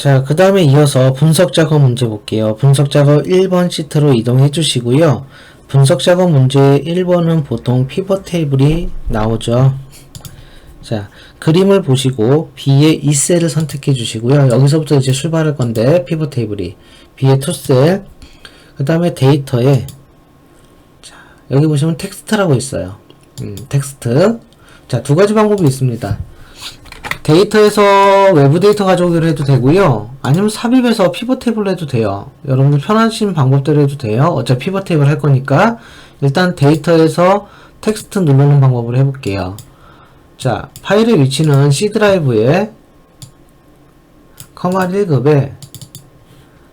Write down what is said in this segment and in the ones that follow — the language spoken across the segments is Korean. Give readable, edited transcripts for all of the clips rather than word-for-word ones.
자, 그 다음에 이어서 분석 작업 문제 볼게요. 분석 작업 1번 시트로 이동해 주시고요. 분석 작업 문제 1번은 보통 피벗 테이블이 나오죠. 자, 그림을 보시고 B의 2셀을 선택해 주시고요. 여기서부터 이제 출발할 건데 피벗 테이블이 B의 2셀, 그 다음에 데이터에 자, 여기 보시면 텍스트라고 있어요. 텍스트. 자, 두 가지 방법이 있습니다. 데이터에서 외부 데이터 가져오기로 해도 되고요. 아니면 삽입해서 피벗 테이블로 해도 돼요. 여러분들 편하신 방법대로 해도 돼요. 어차피 피벗 테이블 할 거니까. 일단 데이터에서 텍스트 누르는 방법으로 해볼게요. 자, 파일의 위치는 C 드라이브에 커마 1급에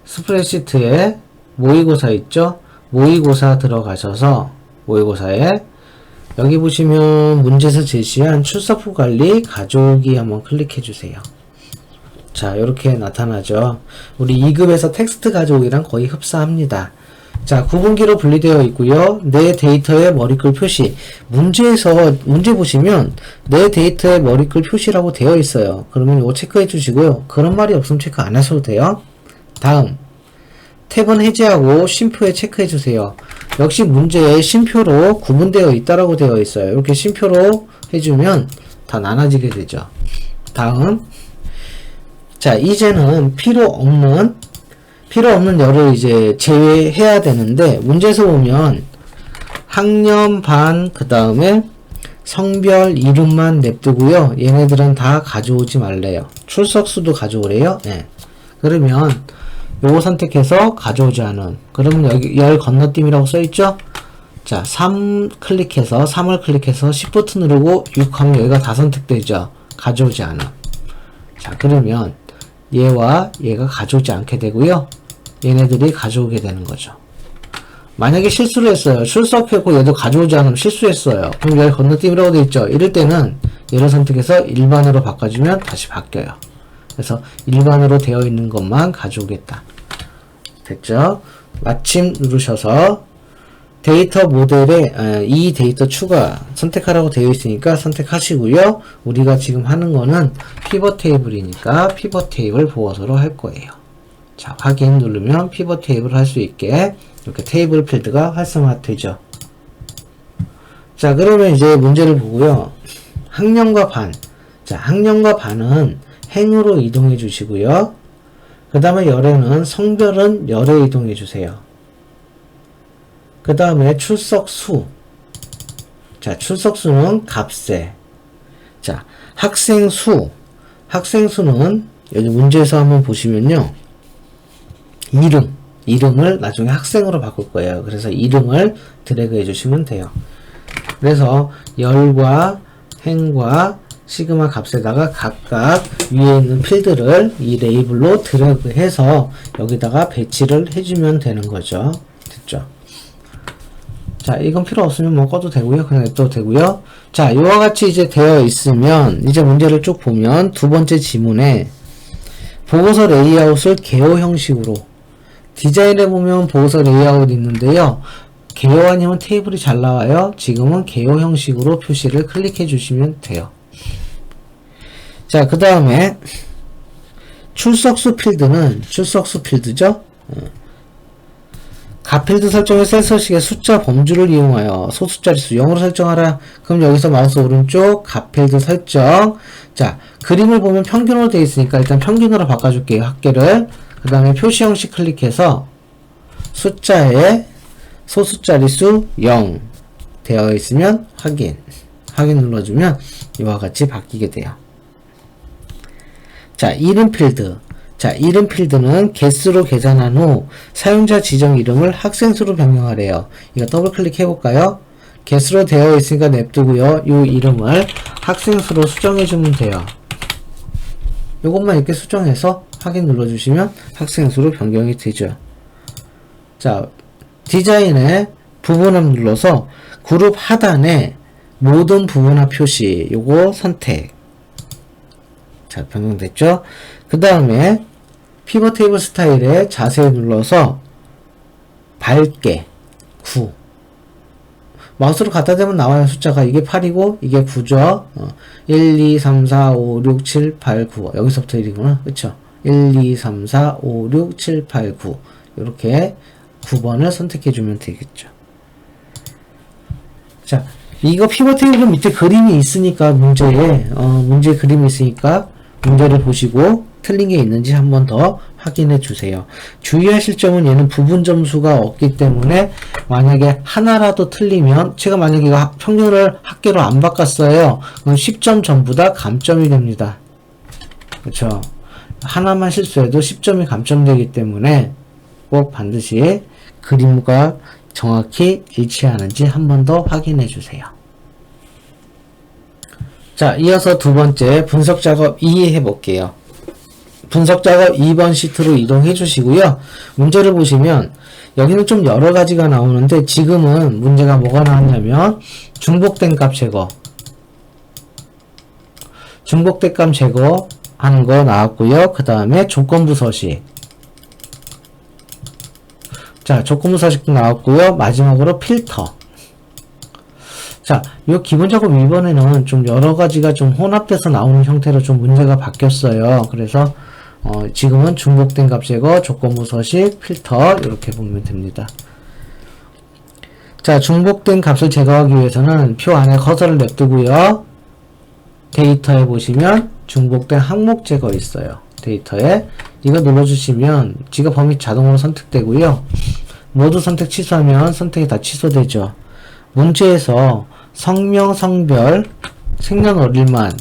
스프레드시트에 모의고사 있죠? 모의고사 들어가셔서 모의고사에 여기 보시면 문제에서 제시한 출석부 관리 가져오기 한번 클릭해 주세요. 자, 이렇게 나타나죠. 우리 2급에서 텍스트 가져오기랑 거의 흡사합니다. 자, 구분기로 분리되어 있고요. 내 데이터의 머리글 표시. 문제 보시면 내 데이터의 머리글 표시라고 되어 있어요. 그러면 이거 체크해 주시고요. 그런 말이 없으면 체크 안 하셔도 돼요. 다음 탭은 해제하고 쉼표에 체크해 주세요. 역시 문제에 쉼표로 구분되어 있다라고 되어 있어요. 이렇게 쉼표로 해주면 다 나눠지게 되죠. 다음, 자, 이제는 필요 없는 열을 이제 제외해야 되는데, 문제에서 보면 학년, 반, 그 다음에 성별, 이름만 냅두고요. 얘네들은 다 가져오지 말래요. 출석수도 가져오래요. 네. 그러면 요거 선택해서 가져오지 않은. 그러면 여기 열 건너뛰기라고 써있죠? 자, 3을 클릭해서 Shift 누르고 6 하면 여기가 다 선택되죠? 가져오지 않은. 자, 그러면 얘와 얘가 가져오지 않게 되고요. 얘네들이 가져오게 되는 거죠. 만약에 실수를 했어요. 출석했고 얘도 가져오지 않으면 실수했어요. 그럼 열 건너뛰기라고 되어 있죠? 이럴 때는 얘를 선택해서 일반으로 바꿔주면 다시 바뀌어요. 그래서 일반으로 되어 있는 것만 가져오겠다. 됐죠? 마침 누르셔서 데이터 모델에 이 데이터 추가 선택하라고 되어 있으니까 선택하시고요. 우리가 지금 하는 거는 피벗 테이블이니까 피벗 테이블 보고서로 할 거예요. 자, 확인 누르면 피벗 테이블 할 수 있게 이렇게 테이블 필드가 활성화되죠. 자, 그러면 이제 문제를 보고요. 학년과 반. 자, 학년과 반은 행으로 이동해 주시고요. 그 다음에 열에는 성별은 열에 이동해 주세요. 그 다음에 출석수. 자, 출석수는 값에. 자, 학생수는 여기 문제에서 한번 보시면요. 이름을 나중에 학생으로 바꿀 거예요. 그래서 이름을 드래그 해주시면 돼요. 그래서 열과 행과 시그마 값에다가 각각 위에 있는 필드를 이 레이블로 드래그해서 여기다가 배치를 해주면 되는 거죠. 됐죠? 자, 이건 필요 없으면 뭐 꺼도 되고요. 그냥 냅둬도 되고요. 자, 이와 같이 이제 되어 있으면 이제 문제를 쭉 보면 두 번째 지문에 보고서 레이아웃을 개요 형식으로 디자인에 보면 보고서 레이아웃 있는데요. 개요 아니면 테이블이 잘 나와요. 지금은 개요 형식으로 표시를 클릭해 주시면 돼요. 자, 그 다음에 출석수 필드죠. 값필드 설정의 셀 서식의 숫자 범주를 이용하여 소수자릿수 0으로 설정하라. 그럼 여기서 마우스 오른쪽 값필드 설정. 자, 그림을 보면 평균으로 되어 있으니까 일단 평균으로 바꿔줄게요. 합계를. 그 다음에 표시 형식 클릭해서 숫자에 소수자릿수 0 되어 있으면 확인 눌러주면 이와 같이 바뀌게 돼요. 자, 이름 필드. 자, 이름 필드는 개수로 계산한 후 사용자 지정 이름을 학생수로 변경하래요. 이거 더블 클릭해 볼까요? 개수로 되어 있으니까 냅두고요. 이 이름을 학생수로 수정해 주면 돼요. 요것만 이렇게 수정해서 확인 눌러주시면 학생수로 변경이 되죠. 자, 디자인에 부분합 눌러서 그룹 하단에 모든 부분합 표시 요거 선택. 자, 변경됐죠? 그 다음에 피벗 테이블 스타일에 자세히 눌러서 밝게 9 마우스로 갖다 대면 나와요. 숫자가 이게 8이고 이게 9죠. 1, 2, 3, 4, 5, 6, 7, 8, 9 여기서부터 1이구나. 그쵸? 1, 2, 3, 4, 5, 6, 7, 8, 9 이렇게 9번을 선택해 주면 되겠죠. 자, 이거 피벗 테이블 밑에 그림이 있으니까 문제에 그림이 있으니까 문제를 보시고 틀린 게 있는지 한 번 더 확인해 주세요. 주의하실 점은 얘는 부분 점수가 없기 때문에 만약에 하나라도 틀리면 제가 만약에 이거 평균을 합계로 안 바꿨어요. 그럼 10점 전부 다 감점이 됩니다. 그렇죠? 하나만 실수해도 10점이 감점되기 때문에 꼭 반드시 그림과 정확히 일치하는지 한 번 더 확인해 주세요. 자, 이어서 두 번째 분석 작업 2 해볼게요. 분석 작업 2번 시트로 이동해 주시고요. 문제를 보시면 여기는 좀 여러 가지가 나오는데 지금은 문제가 뭐가 나왔냐면 중복된 값 제거. 중복된 값 제거 하는 거 나왔고요. 그 다음에 조건부 서식. 자, 조건부 서식도 나왔고요. 마지막으로 필터. 자, 요 기본 작업 2번에는 좀 여러 가지가 좀 혼합돼서 나오는 형태로 좀 문제가 바뀌었어요. 그래서 지금은 중복된 값 제거, 조건부 서식, 필터 이렇게 보면 됩니다. 자, 중복된 값을 제거하기 위해서는 표 안에 커서를 냅두고요. 데이터에 보시면 중복된 항목 제거 있어요. 데이터에 이거 눌러주시면 지가 범위 자동으로 선택되고요. 모두 선택 취소하면 선택이 다 취소되죠. 문제에서 성명, 성별, 생년월일만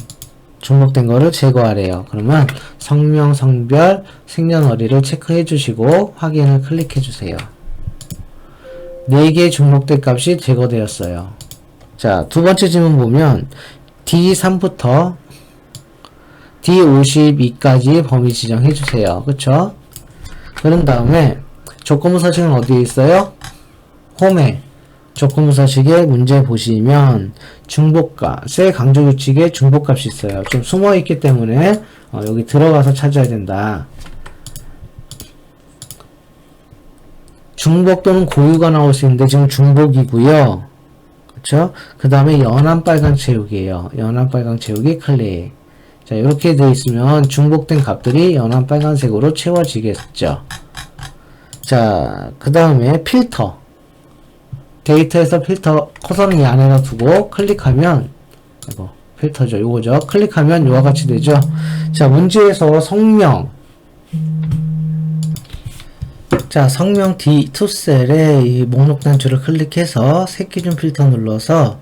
중복된 거를 제거하래요. 그러면 성명, 성별, 생년월일을 체크해 주시고 확인을 클릭해 주세요. 4개의 중복된 값이 제거되었어요. 자, 두 번째 질문 보면 D3부터 D52까지 범위 지정해 주세요. 그쵸? 그런 다음에 조건부 서식은 어디에 있어요? 홈에 조건부 서식에 문제 보시면 중복값, 셀 강조 규칙에 중복값이 있어요. 좀 숨어 있기 때문에 여기 들어가서 찾아야 된다. 중복 또는 고유가 나올 수 있는데 지금 중복이고요. 그쵸? 그 다음에 연한 빨강 채우기예요. 연한 빨강 채우기 클릭. 자, 이렇게 되어 있으면 중복된 값들이 연한 빨간색으로 채워지겠죠. 자, 그 다음에 필터. 데이터에서 필터 커서는 이 안에다 두고 클릭하면 이거 필터죠. 요거죠. 클릭하면 요와 같이 되죠. 자, 문제에서 성명. 자, 성명 D2 셀에 이 목록 단추를 클릭해서 색 기준 필터 눌러서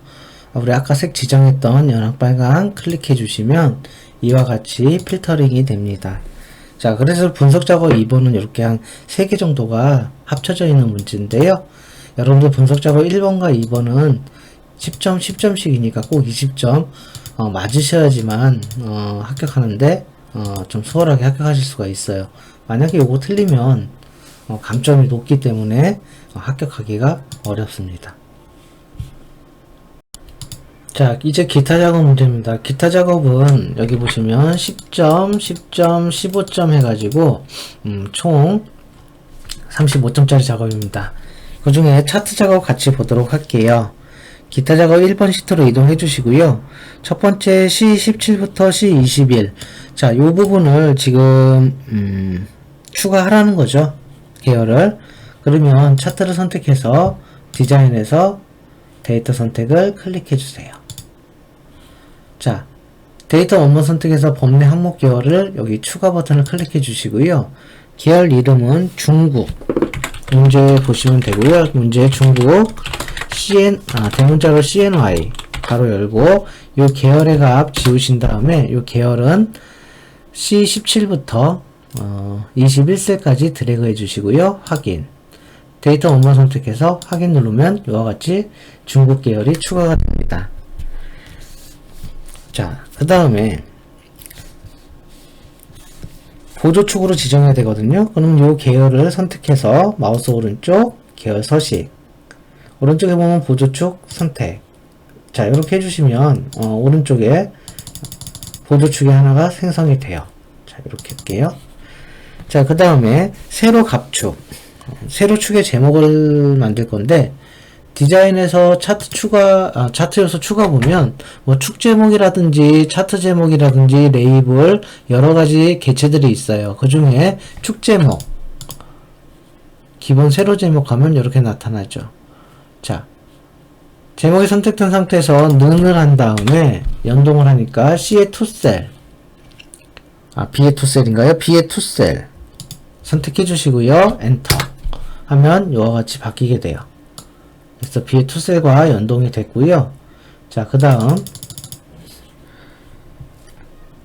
우리 아까 색 지정했던 연한 빨강 클릭해 주시면 이와 같이 필터링이 됩니다. 자, 그래서 분석 작업 2번은 이렇게 한 3개 정도가 합쳐져 있는 문제인데요. 여러분들 분석 작업 1번과 2번은 10점, 10점씩이니까 꼭 20점 맞으셔야지만 합격하는데 좀 수월하게 합격하실 수가 있어요. 만약에 요거 틀리면 감점이 높기 때문에 합격하기가 어렵습니다. 자, 이제 기타 작업 문제입니다. 기타 작업은 여기 보시면 10점, 10점, 15점 해가지고 총 35점짜리 작업입니다. 그 중에 차트 작업 같이 보도록 할게요. 기타 작업 1번 시트로 이동해 주시고요. 첫 번째 C17부터 C21. 자, 이 부분을 지금 추가하라는 거죠. 계열을. 그러면 차트를 선택해서 디자인에서 데이터 선택을 클릭해 주세요. 자, 데이터 원본 선택해서 범위 항목 계열을 여기 추가 버튼을 클릭해 주시고요. 계열 이름은 중국. 문제 보시면 되고요. 문제 중국 대문자로 CNY 가로 열고 요 계열의 값 지우신 다음에 요 계열은 C17부터 21셀까지 드래그 해주시고요. 확인. 데이터 원본 선택해서 확인 누르면 이와 같이 중국 계열이 추가가 됩니다. 자, 그 다음에 보조축으로 지정해야 되거든요. 그럼 이 계열을 선택해서 마우스 오른쪽 계열 서식 오른쪽에 보면 보조축 선택. 자, 이렇게 해주시면 오른쪽에 보조축이 하나가 생성이 돼요. 자, 이렇게 할게요. 자, 그 다음에 세로 값축. 세로 축의 제목을 만들 건데 디자인에서 차트 요소 추가 보면, 뭐, 축 제목이라든지, 차트 제목이라든지, 레이블, 여러 가지 개체들이 있어요. 그 중에 축 제목, 기본 세로 제목 하면 이렇게 나타나죠. 자, 제목이 선택된 상태에서 능을 한 다음에 연동을 하니까 C의 투셀, B의 투셀인가요? B의 투셀 선택해 주시고요. 엔터 하면 이와 같이 바뀌게 돼요. 그래서 B의 투셀과 연동이 됐고요. 자, 그 다음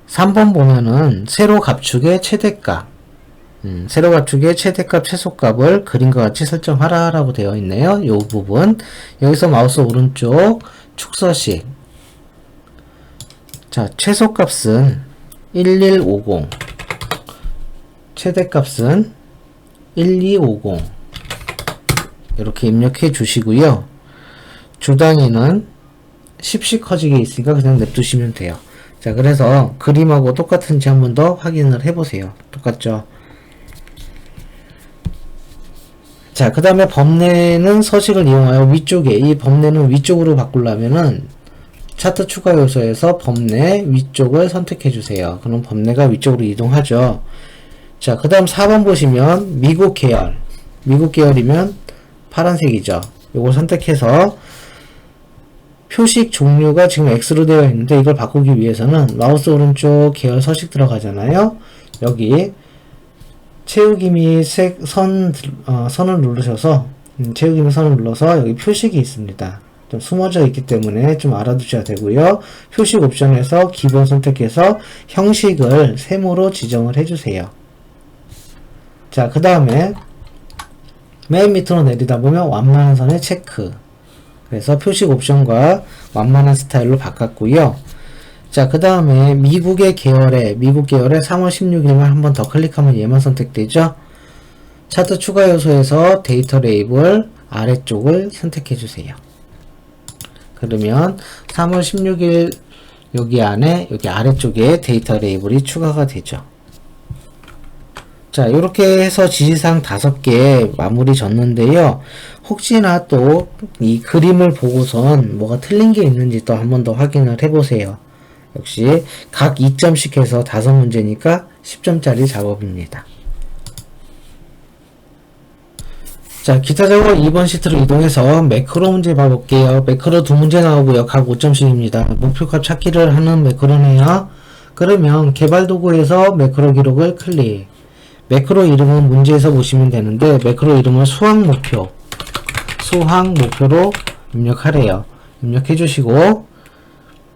3번 보면은 세로 갑축의 최대값, 세로 갑축의 최대값, 최소값을 그림과 같이 설정하라 라고 되어 있네요. 요 부분 여기서 마우스 오른쪽 축서식, 자, 최소값은 1150, 최대값은 1250 이렇게 입력해 주시고요. 주단위는 10씩 커지게 있으니까 그냥 냅두시면 돼요. 자, 그래서 그림하고 똑같은지 한 번 더 확인을 해보세요. 똑같죠? 자, 그 다음에 범례는 서식을 이용하여 위쪽에, 이 범례는 위쪽으로 바꾸려면은 차트 추가 요소에서 범례 위쪽을 선택해 주세요. 그럼 범례가 위쪽으로 이동하죠. 자, 그 다음 4번 보시면 미국 계열, 미국 계열이면 파란색이죠. 요걸 선택해서 표식 종류가 지금 X로 되어 있는데 이걸 바꾸기 위해서는 마우스 오른쪽 계열 서식 들어가잖아요. 여기 채우기 및 선을 누르셔서 채우기 및 선을 눌러서 여기 표식이 있습니다. 좀 숨어져 있기 때문에 좀 알아두셔야 되고요. 표식 옵션에서 기본 선택해서 형식을 세모로 지정을 해주세요. 자, 그 다음에 맨 밑으로 내리다 보면 완만한 선의 체크, 그래서 표식 옵션과 완만한 스타일로 바꿨고요. 자, 그 다음에 미국 계열에 3월 16일만 한 번 더 클릭하면 얘만 선택되죠. 차트 추가 요소에서 데이터 레이블 아래쪽을 선택해 주세요. 그러면 3월 16일 여기 안에 여기 아래쪽에 데이터 레이블이 추가가 되죠. 자, 이렇게 해서 지시사항 5개 마무리 졌는데요. 혹시나 또 이 그림을 보고선 뭐가 틀린 게 있는지 또 한 번 더 확인을 해보세요. 역시 각 2점씩 해서 5문제니까 10점짜리 작업입니다. 자, 기타 작업 2번 시트로 이동해서 매크로 문제 봐볼게요. 매크로 2문제 나오고요. 각 5점씩입니다. 목표값 찾기를 하는 매크로네요. 그러면 개발 도구에서 매크로 기록을 클릭. 매크로 이름은 문제에서 보시면 되는데 매크로 이름은 수학 목표로 입력하래요. 입력해 주시고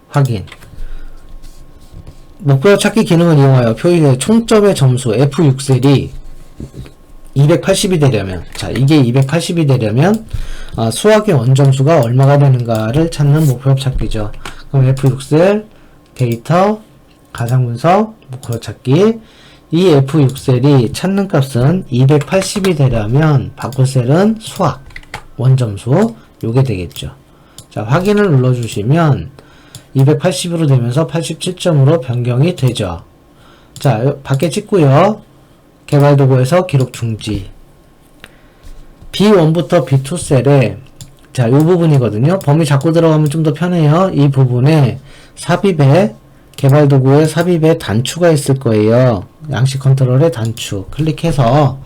확인. 목표 찾기 기능을 이용하여 표의 총점의 점수 F6셀이 280이 되려면, 자, 이게 280이 되려면 수학의 원점수가 얼마가 되는가를 찾는 목표 찾기죠. 그럼 F6셀 데이터 가상분석 목표 찾기, 이 F6셀이 찾는 값은 280이 되려면 바꿀 셀은 수학 원점수 요게 되겠죠. 자, 확인을 눌러주시면 280으로 되면서 87점으로 변경이 되죠. 자, 밖에 찍고요. 개발 도구에서 기록 중지. B1부터 B2 셀에, 자, 요 부분이거든요. 범위 잡고 들어가면 좀 더 편해요. 이 부분에 삽입에, 개발 도구에 삽입에 단추가 있을 거예요. 양식 컨트롤의 단추. 클릭해서,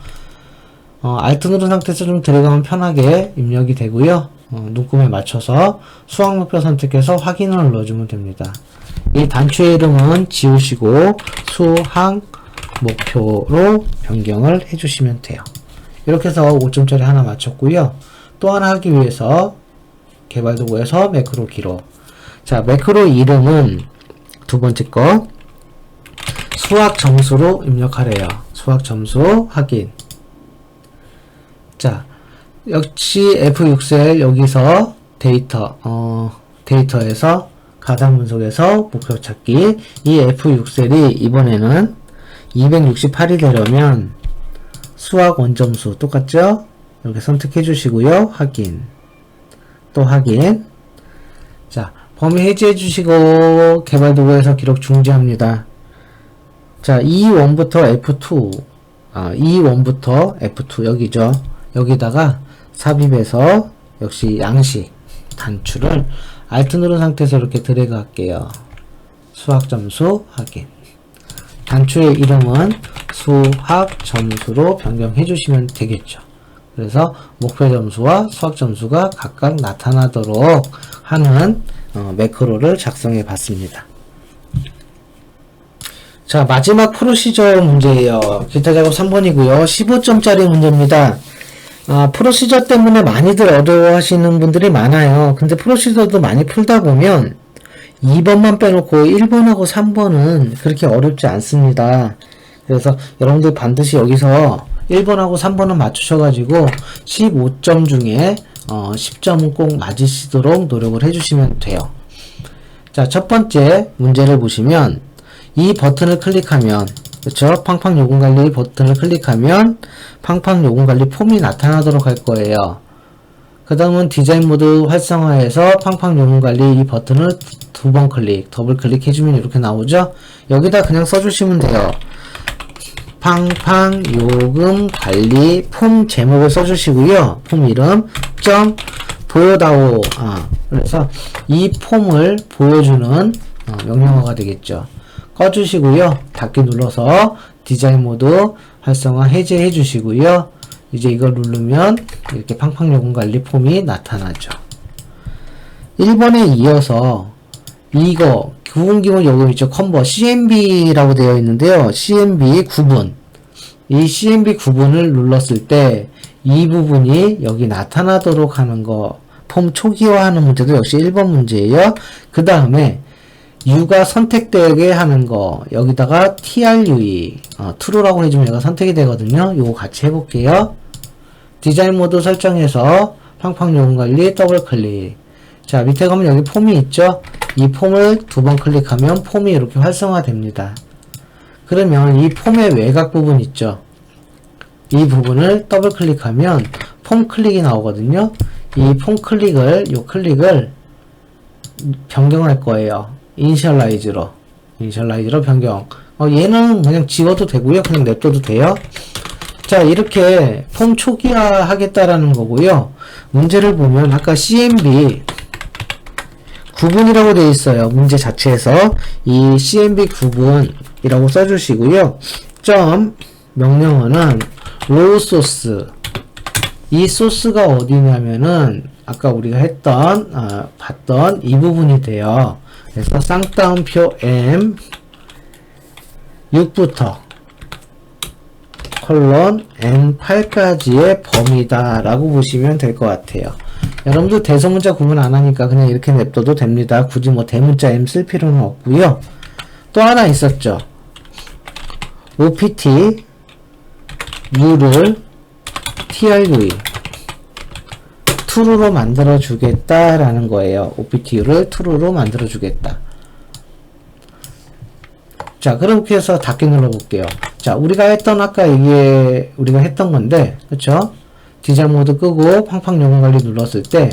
Alt 누른 상태에서 좀 들어가면 편하게 입력이 되고요. 눈금에 맞춰서 수학 목표 선택해서 확인을 눌러주면 됩니다. 이 단추의 이름은 지우시고 수학 목표로 변경을 해주시면 돼요. 이렇게 해서 5점짜리 하나 맞췄고요. 또 하나 하기 위해서 개발 도구에서 매크로 기록. 자, 매크로 이름은 두 번째 거 수학 점수로 입력하래요. 수학 점수 확인. 자, 역시 F6셀 여기서 데이터에서 가상 분석에서 목표 찾기. 이 F6셀이 이번에는 268이 되려면 수학 원점수 똑같죠? 이렇게 선택해 주시고요. 확인. 또 확인. 자, 범위 해제해 주시고 개발 도구에서 기록 중지합니다. 자, E1부터 F2 E1부터 F2 여기죠. 여기다가 삽입해서 역시 양식 단추를 Alt 누른 상태에서 이렇게 드래그 할게요. 수학 점수 확인. 단추의 이름은 수학 점수로 변경해 주시면 되겠죠. 그래서 목표 점수와 수학 점수가 각각 나타나도록 하는 매크로를 작성해 봤습니다. 자, 마지막 프로시저 문제예요. 기타 작업 3번이고요. 15점짜리 문제입니다. 프로시저 때문에 많이들 어려워하시는 분들이 많아요. 근데 프로시저도 많이 풀다 보면 2번만 빼놓고 1번하고 3번은 그렇게 어렵지 않습니다. 그래서 여러분들 반드시 여기서 1번하고 3번은 맞추셔가지고 15점 중에 10점은 꼭 맞으시도록 노력을 해주시면 돼요. 자, 첫 번째 문제를 보시면 이 버튼을 클릭하면, 그쵸? 팡팡 요금관리 버튼을 클릭하면 팡팡 요금관리 폼이 나타나도록 할 거예요. 그 다음은 디자인 모드 활성화해서 팡팡 요금관리 이 버튼을 2번 클릭, 더블 클릭 해주면 이렇게 나오죠? 여기다 그냥 써주시면 돼요. 팡팡 요금 관리 폼 제목을 써주시고요. 폼 이름 점 보여다오. 그래서 이 폼을 보여주는 명령어가 되겠죠. 꺼주시고요. 닫기 눌러서 디자인 모드 활성화 해제해 주시고요. 이제 이걸 누르면 이렇게 팡팡 요금 관리 폼이 나타나죠. 1번에 이어서 이거 구분기본 요금 있죠. 컨버 CMB라고 되어 있는데요. CMB 구분. 이 CMB 구분을 눌렀을 때 이 부분이 여기 나타나도록 하는 거, 폼 초기화하는 문제도 역시 1번 문제예요. 그 다음에 U가 선택되게 하는 거, 여기다가 TRUE true라고 해주면 얘가 선택이 되거든요. 요거 같이 해볼게요. 디자인 모드 설정해서 팡팡 요금 관리 더블 클릭. 자, 밑에 가면 여기 폼이 있죠. 이 폼을 2번 클릭하면 폼이 이렇게 활성화됩니다. 그러면 이 폼의 외곽 부분 있죠. 이 부분을 더블 클릭하면 폼 클릭이 나오거든요. 이 폼 클릭을, 요 클릭을 변경할 거예요. 이니셜라이즈로 변경. 얘는 그냥 지워도 되고요. 그냥 냅둬도 돼요. 자, 이렇게 폼 초기화 하겠다라는 거고요. 문제를 보면 아까 CMB 구분이라고 되어 있어요. 문제 자체에서 이 CMB 구분이라고 써주시고요. 점 명령어는 로우 소스. 이 소스가 어디냐면은 아까 우리가 했던 봤던 이 부분이 돼요. 그래서 쌍따옴표 M 6부터 콜론 N8까지의 범위다 라고 보시면 될 것 같아요. 여러분들 대소문자 구분 안 하니까 그냥 이렇게 냅둬도 됩니다. 굳이 뭐 대문자 M 쓸 필요는 없고요. 또 하나 있었죠. OPT U를 TRUE true로 만들어 주겠다라는 거예요. OPTU를 true로 만들어 주겠다. 자, 그렇게 해서 닫기 눌러 볼게요. 자, 우리가 했던 아까 이게 우리가 했던 건데, 그쵸? 디자인 모드 끄고 팡팡 요금 관리 눌렀을 때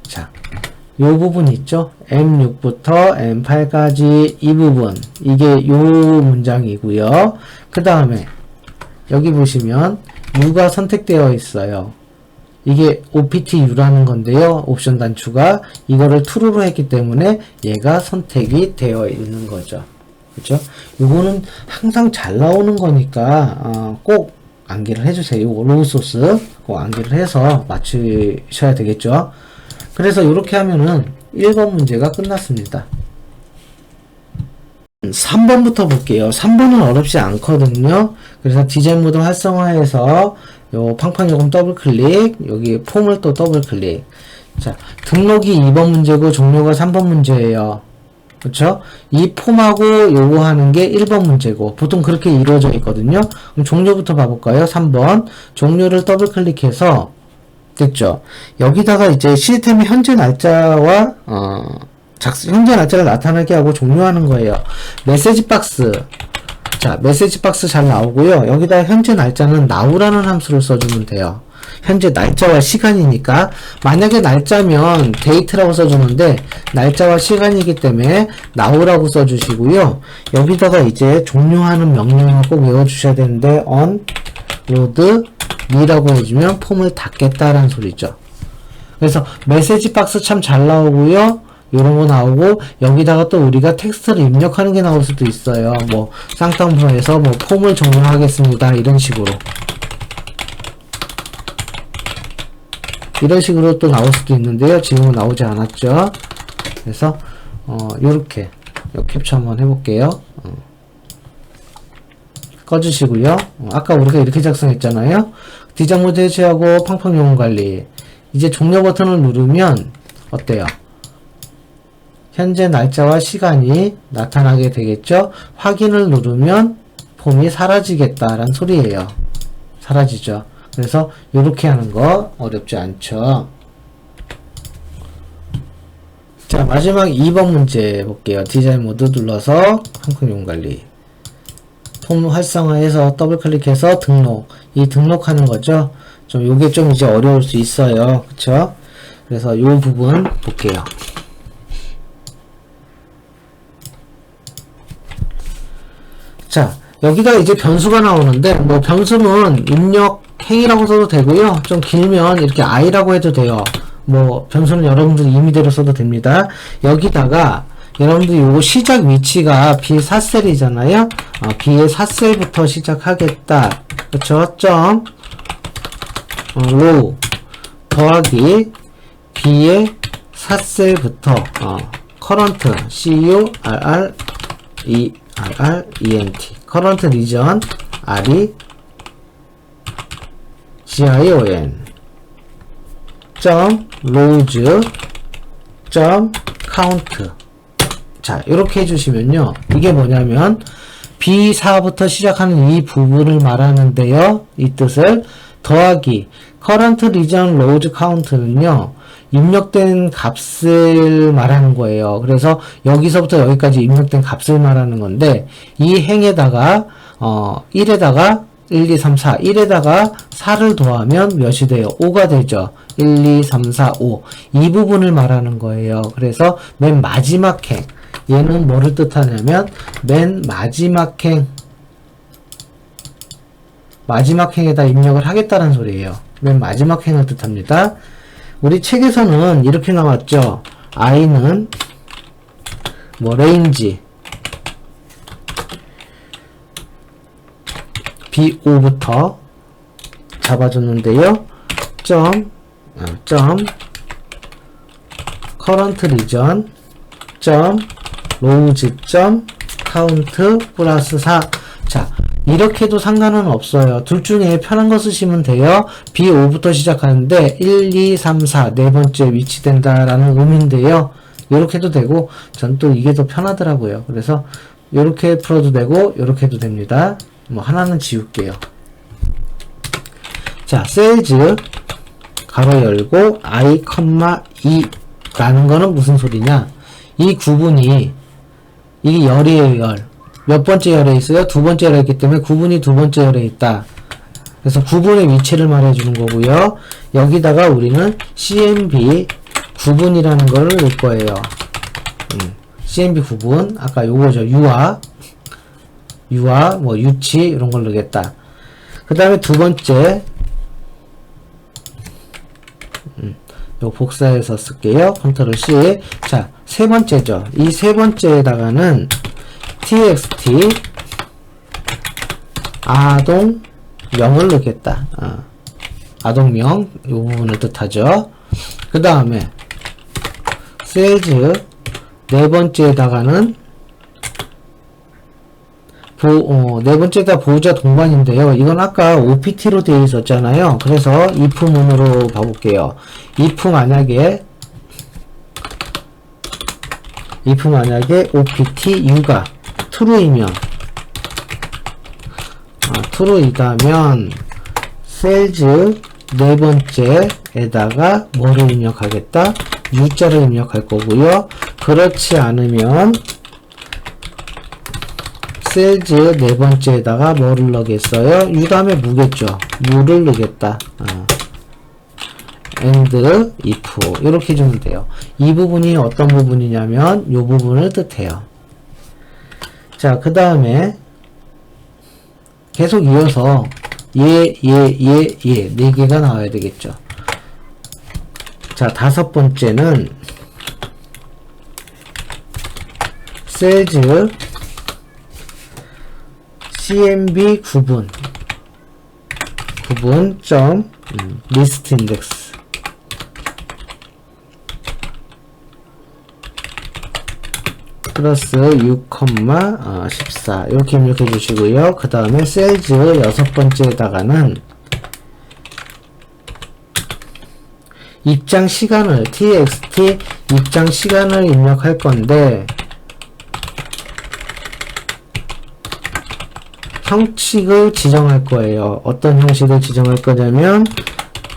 자, 요 부분 있죠? M6부터 M8까지 이 부분, 이게 요 문장이고요. 그 다음에 여기 보시면 U가 선택되어 있어요. 이게 OPTU라는 건데요. 옵션 단추가 이거를 true로 했기 때문에 얘가 선택이 되어 있는 거죠. 그렇죠? 요거는 항상 잘 나오는 거니까 꼭 암기를 해주세요. 요거 로우 소스 꼭 암기를 해서 맞추셔야 되겠죠. 그래서 이렇게 하면은 1번 문제가 끝났습니다. 3번부터 볼게요. 3번은 어렵지 않거든요. 그래서 디자인 모드 활성화해서 요 팡팡 요금 더블 클릭, 여기 폼을 또 더블 클릭. 자, 등록이 2번 문제고 종료가 3번 문제예요. 그쵸? 이 폼하고 요거 하는 게 1번 문제고 보통 그렇게 이루어져 있거든요. 그럼 종료부터 봐볼까요? 3번 종료를 더블 클릭해서 됐죠? 여기다가 이제 시스템의 현재 날짜와 현재 날짜를 나타나게 하고 종료하는 거예요. 메시지 박스. 자, 메시지 박스 잘 나오고요. 여기다 현재 날짜는 now라는 함수를 써주면 돼요. 현재 날짜와 시간이니까 만약에 날짜면 date라고 써주는데 날짜와 시간이기 때문에 now라고 써주시고요. 여기다가 이제 종료하는 명령을 꼭 외워주셔야 되는데 on 로드 미라고 해주면 폼을 닫겠다라는 소리죠. 그래서 메시지 박스 참 잘 나오고요. 요런 거 나오고, 여기다가 또 우리가 텍스트를 입력하는 게 나올 수도 있어요. 뭐 쌍따옴표에서 뭐 폼을 종료하겠습니다, 이런 식으로. 이런 식으로 또 나올 수도 있는데요. 지금은 나오지 않았죠. 그래서 요렇게 캡처 한번 해볼게요. 꺼주시고요. 아까 우리가 이렇게 작성했잖아요. 디자인 모드 해제하고 팡팡 요금 관리. 이제 종료 버튼을 누르면 어때요? 현재 날짜와 시간이 나타나게 되겠죠? 확인을 누르면 폼이 사라지겠다라는 소리예요. 사라지죠. 그래서 이렇게 하는 거 어렵지 않죠. 자, 마지막 2번 문제 볼게요. 디자인 모드 눌러서 팡팡 요금 관리. 폼 활성화해서 더블 클릭해서 등록. 이 등록하는 거죠. 좀 요게 좀 이제 어려울 수 있어요. 그쵸? 그래서 요 부분 볼게요. 자, 여기가 이제 변수가 나오는데, 뭐 변수는 입력 행이라고 써도 되고요. 좀 길면 이렇게 i라고 해도 돼요. 뭐 변수는 여러분들이 임의대로 써도 됩니다. 여기다가 여러분들 요거 시작 위치가 B4셀이잖아요. B의 4셀부터 시작하겠다. 그쵸? 점 row 더하기 B의 4셀부터 current current current region R이 gion 점 rows 점 count. 자, 이렇게 해주시면요, 이게 뭐냐면 B4부터 시작하는 이 부분을 말하는데요, 이 뜻을 더하기 current region rows count는요, 입력된 값을 말하는 거예요. 그래서 여기서부터 여기까지 입력된 값을 말하는 건데, 이 행에다가 1에다가 1, 2, 3, 4 1에다가 4를 더하면 몇이 돼요? 5가 되죠. 1, 2, 3, 4, 5 이 부분을 말하는 거예요. 그래서 맨 마지막 행, 얘는 뭐를 뜻하냐면 맨 마지막 행에다 입력을 하겠다는 소리예요. 맨 마지막 행을 뜻합니다. 우리 책에서는 이렇게 나왔죠. i는 뭐 range B5부터 잡아줬는데요. 점 current region rows count 플러스 4. 자, 이렇게 해도 상관은 없어요. 둘 중에 편한 거 쓰시면 돼요. B5부터 시작하는데 1, 2, 3, 4 네 번째 위치된다라는 의미인데요. 이렇게 해도 되고, 전 또 이게 더 편하더라고요. 그래서 이렇게 풀어도 되고 이렇게 해도 됩니다. 뭐 하나는 지울게요. 자, 셀즈 가로 열고 I, 2 라는 거는 무슨 소리냐? 이 구분이, 이게 열이에요, 열. 몇 번째 열에 있어요? 두 번째 열에 있기 때문에 구분이 두 번째 열에 있다. 그래서 구분의 위치를 말해주는 거고요. 여기다가 우리는 CMB 구분이라는 걸 넣을 거예요. CMB 구분, 아까 요거죠. 유아, 뭐 유치 이런 걸 넣겠다. 그 다음에 두 번째, 요 복사해서 쓸게요. 컨트롤 C. 자, 세 번째죠. 이 세 번째에다가는 txt 아동명을 넣겠다. 아동명 요 부분을 뜻하죠. 그 다음에 셀즈 네 번째에다가는 네 번째가 보호자 동반인데요. 이건 아까 OPT로 되어 있었잖아요. 그래서 if 문으로 봐볼게요. if 만약에 OPT U가 true이면 true이다면 셀즈 네 번째에다가 뭐를 입력하겠다? U자를 입력할 거고요. 그렇지 않으면 셀즈 네 번째에다가 뭐를 넣겠어요? U 다음에 무겠죠. U를 넣겠다. and if 이렇게 해주면 돼요. 이 부분이 어떤 부분이냐면 이 부분을 뜻해요. 자, 그 다음에 계속 이어서 네 개가 나와야 되겠죠. 자, 다섯 번째는 셀즈 CMB 구분 점 리스트 인덱스 플러스 6,14 이렇게 입력해 주시고요. 그 다음에 셀즈 여섯 번째에다가는 입장 시간을 txt 입장 시간을 입력할 건데 형식을 지정할 거예요. 어떤 형식을 지정할 거냐면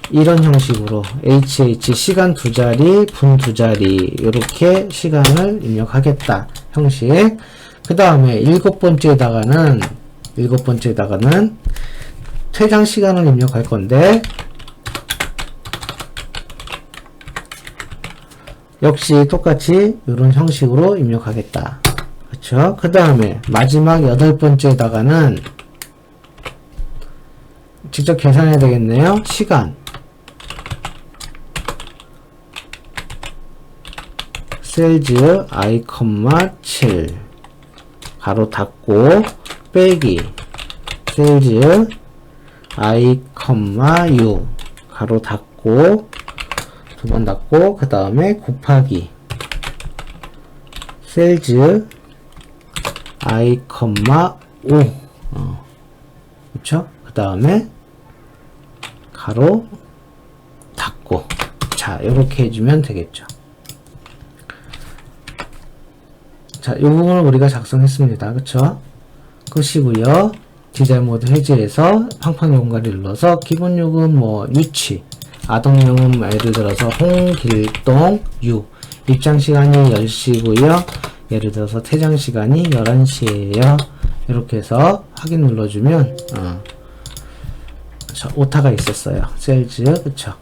이런 형식으로 hh 시간 두 자리 분 두 자리 이렇게 시간을 입력하겠다 형식. 그 다음에 일곱 번째에다가는 퇴장 시간을 입력할 건데 역시 똑같이 이런 형식으로 입력하겠다. 그쵸? 그 다음에 마지막 여덟 번째에다가는 직접 계산해야 되겠네요. 시간 셀즈 i,7 가로 닫고 빼기 셀즈 i,6 가로 닫고 두 번 닫고 그 다음에 곱하기 셀즈 i,5 그쵸? 그 다음에 가로 닫고 자 이렇게 해주면 되겠죠. 자, 이 부분을 우리가 작성했습니다. 그쵸? 끝이고요. 디자인 모드 해제해서 팡팡 요금가를 눌러서 기본 요금 뭐 유치 아동 요금 예를 들어서 홍길동 유 입장 시간이 10시고요. 예를 들어서 퇴장 시간이 11시예요. 이렇게 해서 확인 눌러주면 오타가 있었어요. 셀즈 그쵸?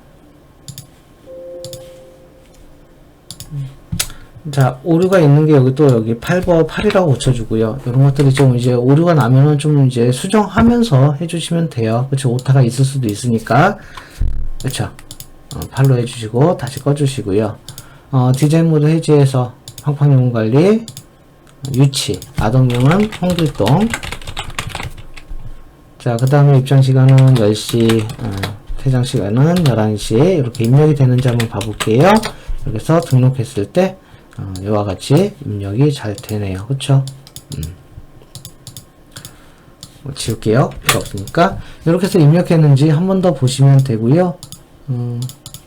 자, 오류가 있는 게 여기 또 여기 8이라고 고쳐주고요. 이런 것들이 좀 이제 오류가 나면은 좀 이제 수정하면서 해주시면 돼요. 그쵸? 오타가 있을 수도 있으니까. 그쵸? 8로 해주시고, 다시 꺼주시고요. 디자인 모드 해제해서 팡팡용 관리, 유치, 아동용은 홍길동. 자, 그 다음에 입장 시간은 10시, 퇴장 시간은 11시. 이렇게 입력이 되는지 한번 봐볼게요. 여기서 등록했을 때, 이와 같이 입력이 잘 되네요. 그쵸? 지울게요. 필요 없으니까. 이렇게 해서 입력했는지 한 번 더 보시면 되고요.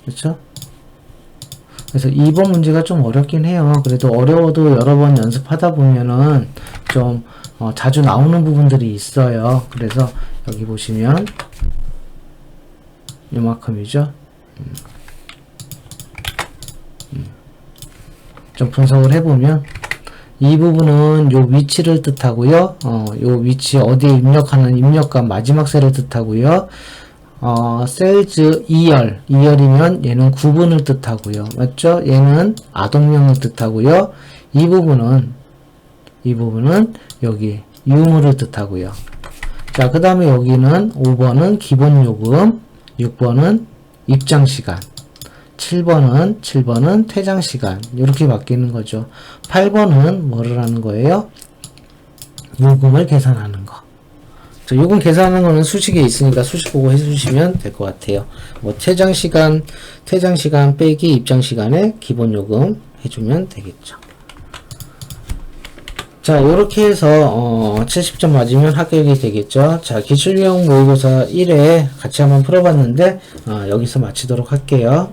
그쵸? 그래서 2번 문제가 좀 어렵긴 해요. 그래도 어려워도 여러 번 연습하다 보면은 좀 자주 나오는 부분들이 있어요. 그래서 여기 보시면 요만큼이죠. 좀 분석을 해보면 이 부분은 요 위치를 뜻하고요. 요 위치 어디에 입력하는 입력값 마지막 셀을 뜻하고요. 셀즈 2열이면 얘는 구분을 뜻하고요. 맞죠? 얘는 아동명을 뜻하고요. 이 부분은 여기 유무를 뜻하고요. 자, 그 다음에 여기는 5번은 기본요금, 6번은 입장시간, 7번은 퇴장시간. 이렇게 바뀌는 거죠. 8번은 뭐를 하는 거예요? 요금을 계산하는 거. 자, 요금 계산하는 거는 수식에 있으니까 수식 보고 해주시면 될 것 같아요. 뭐 퇴장시간 빼기 입장시간에 기본요금 해주면 되겠죠. 자, 요렇게 해서 70점 맞으면 합격이 되겠죠. 자, 기출형 모의고사 1회 같이 한번 풀어봤는데 여기서 마치도록 할게요.